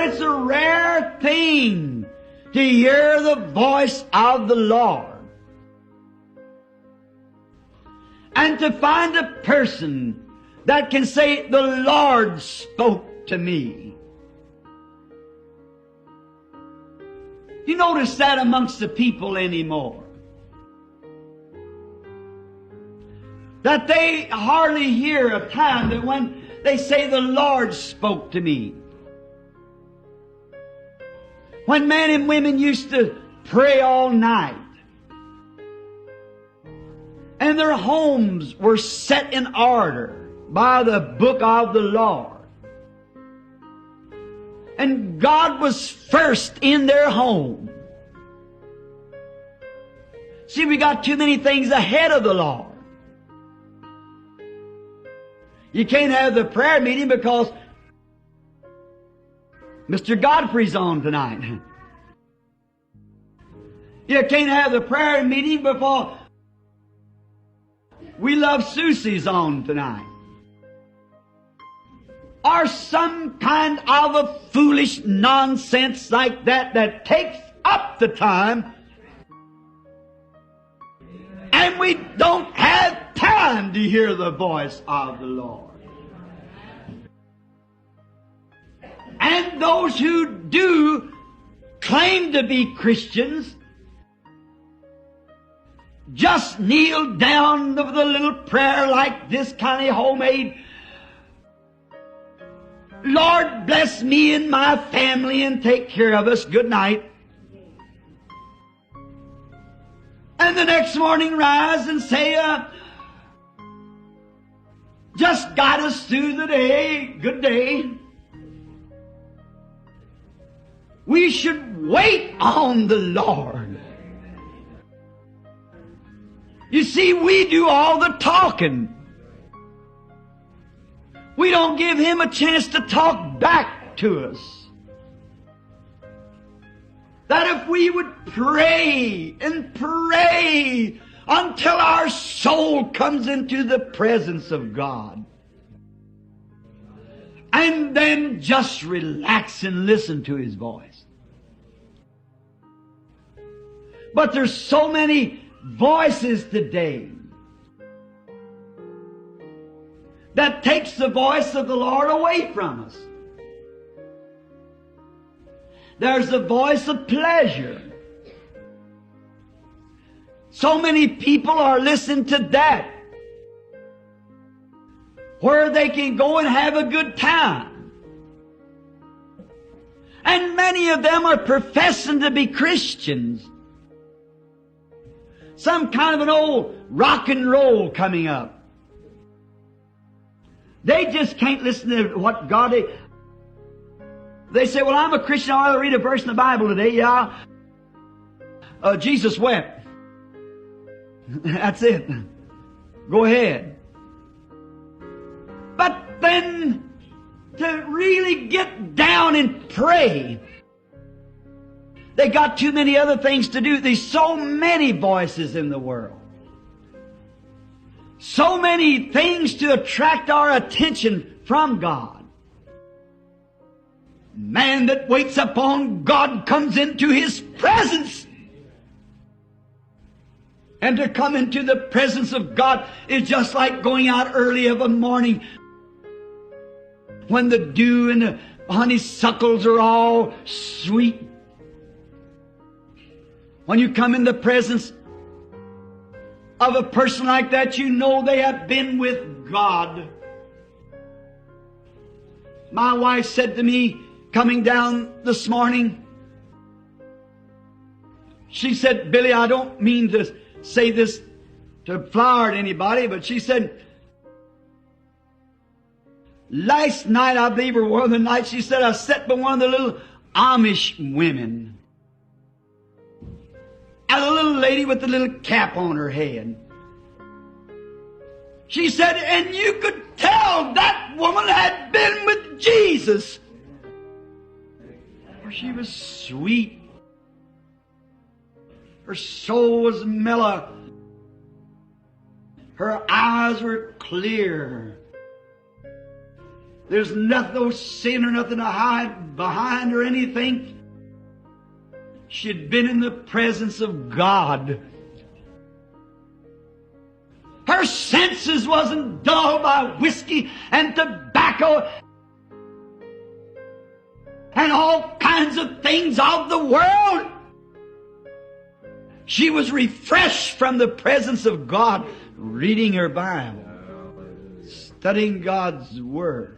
But it's a rare thing to hear the voice of the Lord. And to find a person that can say, the Lord spoke to me. You notice that amongst the people anymore? That they hardly hear a time that when they say, the Lord spoke to me. When men and women used to pray all night, and their homes were set in order by the book of the Lord, and God was first in their home. See, we got too many things ahead of the Lord. You can't have the prayer meeting because Mr. Godfrey's on tonight. You can't have the prayer meeting before We Love Susie's on tonight. Or some kind of a foolish nonsense like that that takes up the time, and we don't have time to hear the voice of the Lord. And those who do claim to be Christians just kneel down with a little prayer like this, kind of homemade, Lord, bless me and my family and take care of us. Good night. And the next morning rise and say, just guide us through the day. Good day. We should wait on the Lord. You see, we do all the talking. We don't give Him a chance to talk back to us. That if we would pray and pray until our soul comes into the presence of God, and then just relax and listen to His voice. But there's so many voices today that takes the voice of the Lord away from us. There's the voice of pleasure. So many people are listening to that, where they can go and have a good time. And many of them are professing to be Christians. Some kind of an old rock and roll coming up. They just can't listen to what God is. They say, well, I'm a Christian. I'll read a verse in the Bible today. Yeah. Jesus wept. That's it. Go ahead. But then to really get down and pray, they got too many other things to do. There's so many voices in the world. So many things to attract our attention from God. Man that waits upon God comes into His presence. And to come into the presence of God is just like going out early of a morning when the dew and the honeysuckles are all sweet. When you come in the presence of a person like that, you know they have been with God. My wife said to me, coming down this morning, she said, Billy, I don't mean to say this to flower at anybody, but she said, last night, I believe, or one of the nights, she said, I sat by one of the little Amish women. And a little lady with a little cap on her head. She said, and you could tell that woman had been with Jesus. For she was sweet. Her soul was mellow. Her eyes were clear. There's nothing, no sin or nothing to hide behind or anything. She'd been in the presence of God. Her senses wasn't dulled by whiskey and tobacco and all kinds of things of the world. She was refreshed from the presence of God, reading her Bible, studying God's Word.